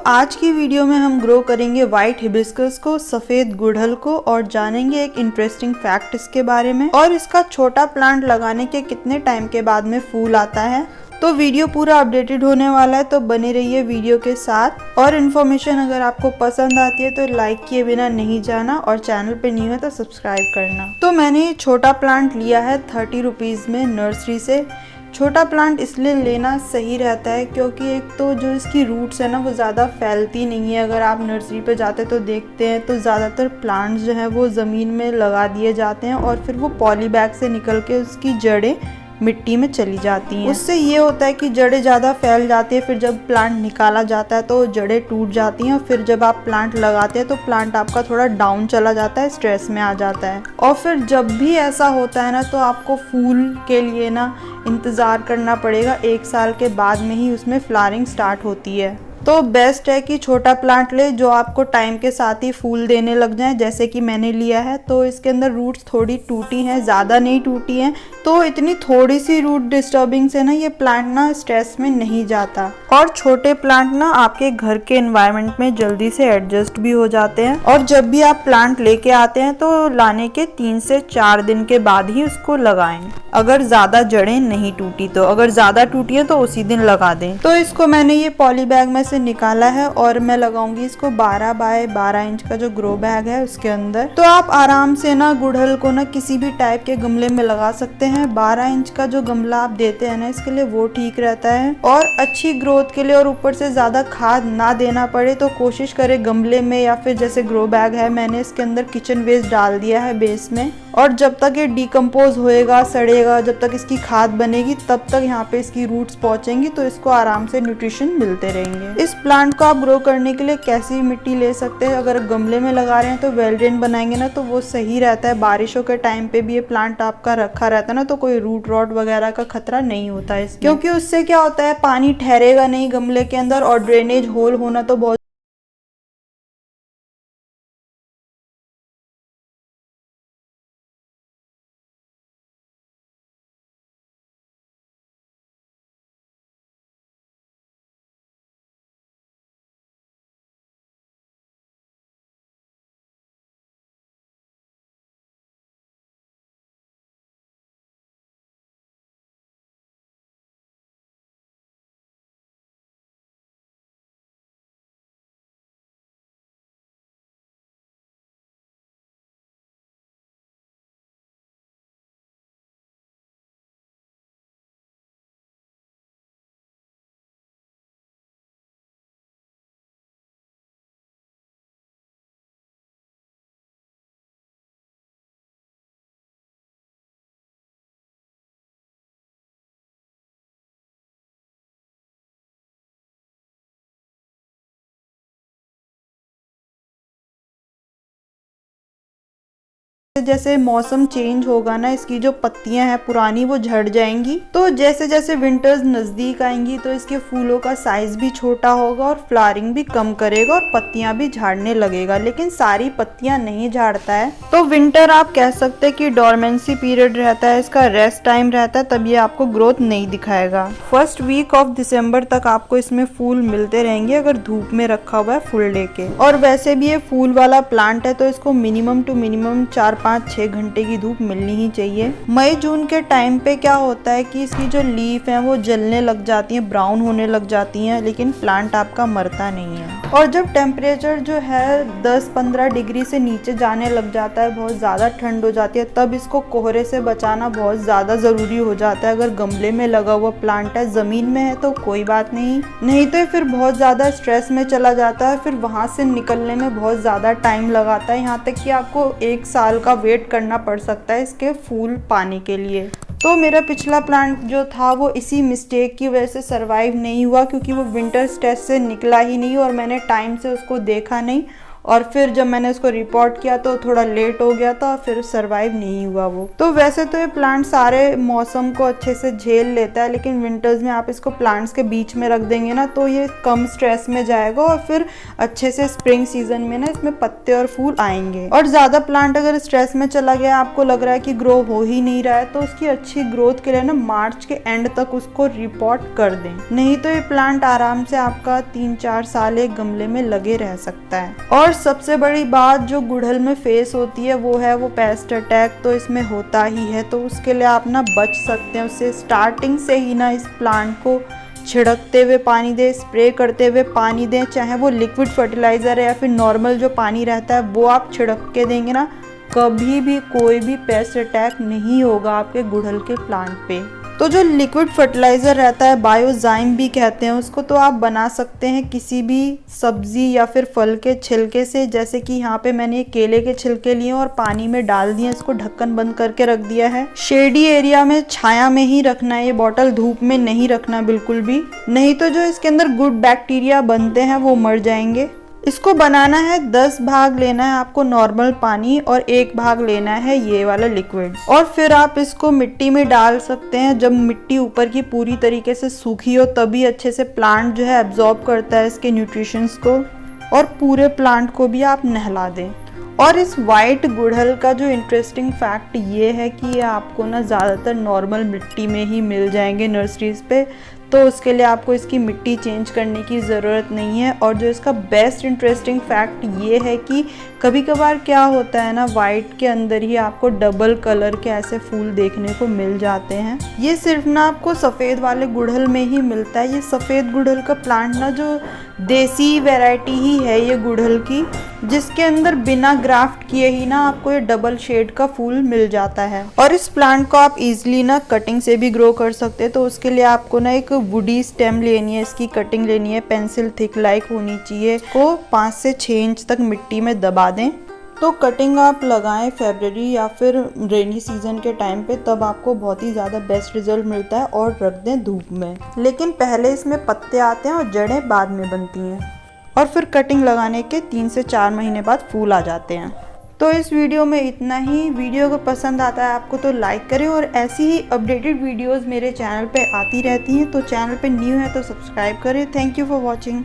आज की वीडियो में हम ग्रो करेंगे वाइट हिबिस्कस को, सफ़ेद गुड़हल को और जानेंगे एक इंटरेस्टिंग फैक्ट इसके बारे में और इसका छोटा प्लांट लगाने के कितने टाइम के बाद में फूल आता है। तो वीडियो पूरा अपडेटेड होने वाला है, तो बने रहिए वीडियो के साथ। और इन्फॉर्मेशन अगर आपको पसंद आती है तो लाइक किए बिना नहीं जाना और चैनल पे न्यू है तो सब्सक्राइब करना। तो मैंने ये छोटा प्लांट लिया है 30 रुपीज़ में नर्सरी से। छोटा प्लांट इसलिए लेना सही रहता है क्योंकि एक तो जो इसकी रूट्स है ना वो ज़्यादा फैलती नहीं है। अगर आप नर्सरी पे जाते तो देखते हैं तो ज़्यादातर प्लांट्स जो है वो ज़मीन में लगा दिए जाते हैं और फिर वो पॉली बैग से निकल के उसकी जड़ें मिट्टी में चली जाती हैं। उससे ये होता है कि जड़ें ज़्यादा फैल जाती है, फिर जब प्लांट निकाला जाता है तो जड़ें टूट जाती हैं और फिर जब आप प्लांट लगाते हैं तो प्लांट आपका थोड़ा डाउन चला जाता है, स्ट्रेस में आ जाता है। और फिर जब भी ऐसा होता है ना तो आपको फूल के लिए ना इंतज़ार करना पड़ेगा, 1 साल के बाद में ही उसमें फ्लावरिंग स्टार्ट होती है। तो बेस्ट है कि छोटा प्लांट ले जो आपको टाइम के साथ ही फूल देने लग जाए, जैसे कि मैंने लिया है। तो इसके अंदर रूट्स थोड़ी टूटी हैं, ज़्यादा नहीं टूटी हैं, तो इतनी थोड़ी सी रूट डिस्टर्बिंग से ना ये प्लांट ना स्ट्रेस में नहीं जाता। और छोटे प्लांट ना आपके घर के एनवायरनमेंट में जल्दी से एडजस्ट भी हो जाते हैं। और जब भी आप प्लांट लेके आते हैं तो लाने के 3 से 4 दिन के बाद ही उसको लगाएं, अगर ज़्यादा जड़ें नहीं टूटी तो। अगर ज़्यादा टूटी है तो उसी दिन लगा दें। तो इसको मैंने ये पॉली बैग में से निकाला है और मैं लगाऊंगी इसको 12 बाय 12 इंच का जो ग्रो बैग है उसके अंदर। तो आप आराम से ना गुड़हल को ना किसी भी टाइप के गमले में लगा सकते हैं। 12 इंच का जो गमला आप देते हैं ना इसके लिए वो ठीक रहता है। और अच्छी ग्रोथ के लिए और ऊपर से ज्यादा खाद ना देना पड़े तो कोशिश करें गमले में, या फिर जैसे ग्रो बैग है मैंने इसके अंदर किचन वेस्ट डाल दिया है बेस में। और जब तक ये डिकम्पोज होएगा, सड़ेगा, जब तक इसकी खाद बनेगी तब तक यहाँ पे इसकी रूट्स पहुंचेंगी तो इसको आराम से न्यूट्रिशन मिलते रहेंगे। इस प्लांट को आप ग्रो करने के लिए कैसी मिट्टी ले सकते हैं। अगर गमले में लगा रहे हैं तो वेल ड्रेन बनाएंगे ना तो वो सही रहता है। बारिशों के टाइम पे भी ये प्लांट आपका रखा रहता है ना तो कोई रूट रॉट वगैरह का खतरा नहीं होता है, क्योंकि उससे क्या होता है पानी ठहरेगा नहीं गमले के अंदर और ड्रेनेज होल होना तो बहुत जैसे मौसम चेंज होगा ना इसकी जो पत्तियां हैं पुरानी वो झड़ जाएंगी। तो जैसे जैसे विंटर्स नजदीक आएंगी तो इसके फूलों का साइज भी छोटा होगा और फ्लावरिंग भी कम करेगा और पत्तियां भी झाड़ने लगेगा, लेकिन सारी पत्तियां नहीं झाड़ता है। तो विंटर आप कह सकते हैं कि डोरमेंसी पीरियड रहता है, इसका रेस्ट टाइम रहता है, तब ये आपको ग्रोथ नहीं दिखाएगा। फर्स्ट वीक ऑफ दिसंबर तक आपको इसमें फूल मिलते रहेंगे अगर धूप में रखा हुआ है फुल डे के। और वैसे भी ये फूल वाला प्लांट है तो इसको मिनिमम टू मिनिमम 4-5-6 घंटे की धूप मिलनी ही चाहिए। मई जून के टाइम पे क्या होता है कि इसकी जो लीफ है वो जलने लग जाती हैं, ब्राउन होने लग जाती हैं, लेकिन प्लांट आपका मरता नहीं है। और जब टेम्परेचर जो है 10-15 डिग्री से नीचे जाने लग जाता है, बहुत ज़्यादा ठंड हो जाती है, तब इसको कोहरे से बचाना बहुत ज़्यादा ज़रूरी हो जाता है। अगर गमले में लगा हुआ प्लांट है, ज़मीन में है तो कोई बात नहीं तो फिर बहुत ज़्यादा स्ट्रेस में चला जाता है, फिर वहाँ से निकलने में बहुत ज़्यादा टाइम लगाता है, यहाँ तक कि आपको 1 साल का वेट करना पड़ सकता है इसके फूल पाने के लिए। तो मेरा पिछला प्लांट जो था वो इसी मिस्टेक की वजह से सरवाइव नहीं हुआ, क्योंकि वो विंटर स्ट्रेस से निकला ही नहीं और मैंने टाइम से उसको देखा नहीं और फिर जब मैंने इसको रिपोर्ट किया तो थोड़ा लेट हो गया था, फिर सर्वाइव नहीं हुआ वो। तो वैसे तो ये प्लांट सारे मौसम को अच्छे से झेल लेता है, लेकिन विंटर्स में आप इसको प्लांट्स के बीच में रख देंगे ना तो ये कम स्ट्रेस में जाएगा और फिर अच्छे से स्प्रिंग सीजन में ना इसमें पत्ते और फूल आएंगे। और ज़्यादा प्लांट अगर स्ट्रेस में चला गया, आपको लग रहा है कि ग्रो हो ही नहीं रहा है, तो उसकी अच्छी ग्रोथ के लिए ना मार्च के एंड तक उसको रिपोर्ट कर दें, नहीं तो ये प्लांट आराम से आपका 3-4 साल एक गमले में लगे रह सकता है। और सबसे बड़ी बात जो गुड़हल में फेस होती है वो है वो पेस्ट अटैक, तो इसमें होता ही है, तो उसके लिए आप ना बच सकते हैं उससे। स्टार्टिंग से ही ना इस प्लांट को छिड़कते हुए पानी दें, स्प्रे करते हुए पानी दें, चाहे वो लिक्विड फर्टिलाइज़र है या फिर नॉर्मल जो पानी रहता है वो आप छिड़क के देंगे ना, कभी भी कोई भी पेस्ट अटैक नहीं होगा आपके गुड़हल के प्लांट पे। तो जो लिक्विड फर्टिलाइज़र रहता है, बायोजाइम भी कहते हैं उसको, तो आप बना सकते हैं किसी भी सब्जी या फिर फल के छिलके से। जैसे कि यहाँ पे मैंने केले के छिलके लिए और पानी में डाल दिए, इसको ढक्कन बंद करके रख दिया है। शेडी एरिया में, छाया में ही रखना है ये बॉटल, धूप में नहीं रखना बिल्कुल भी, नहीं तो जो इसके अंदर गुड बैक्टीरिया बनते हैं वो मर जाएंगे। इसको बनाना है 10 भाग लेना है आपको नॉर्मल पानी और 1 भाग लेना है ये वाला लिक्विड, और फिर आप इसको मिट्टी में डाल सकते हैं। जब मिट्टी ऊपर की पूरी तरीके से सूखी हो तभी अच्छे से प्लांट जो है एब्जॉर्ब करता है इसके न्यूट्रिशंस को, और पूरे प्लांट को भी आप नहला दें। और इस वाइट गुड़हल का जो इंटरेस्टिंग फैक्ट ये है कि ये आपको ना ज़्यादातर नॉर्मल मिट्टी में ही मिल जाएंगे नर्सरीज पे, तो उसके लिए आपको इसकी मिट्टी चेंज करने की ज़रूरत नहीं है। और जो इसका बेस्ट इंटरेस्टिंग फैक्ट ये है कि कभी कभार क्या होता है ना, वाइट के अंदर ही आपको डबल कलर के ऐसे फूल देखने को मिल जाते हैं। ये सिर्फ ना आपको सफ़ेद वाले गुड़हल में ही मिलता है। ये सफ़ेद गुड़हल का प्लांट ना जो देसी वैरायटी ही है ये गुड़हल की, जिसके अंदर बिना ग्राफ्ट किए ही ना आपको ये डबल शेड का फूल मिल जाता है। और इस प्लांट को आप इजीली ना कटिंग से भी ग्रो कर सकते हैं, तो उसके लिए आपको ना एक वुडी स्टेम लेनी है, इसकी कटिंग लेनी है, पेंसिल थिक लाइक होनी चाहिए। इसको 5 से 6 इंच तक मिट्टी में दबा दें। तो कटिंग आप लगाएं फरवरी या फिर रेनी सीजन के टाइम पे, तब आपको बहुत ही ज़्यादा बेस्ट रिजल्ट मिलता है। और रख दें धूप में, लेकिन पहले इसमें पत्ते आते हैं और जड़ें बाद में बनती हैं। और फिर कटिंग लगाने के 3 से 4 महीने बाद फूल आ जाते हैं। तो इस वीडियो में इतना ही। वीडियो को पसंद आता है आपको तो लाइक करें, और ऐसी ही अपडेटेड वीडियोस मेरे चैनल पे आती रहती हैं, तो चैनल पे न्यू है तो सब्सक्राइब करें। Thank you for watching.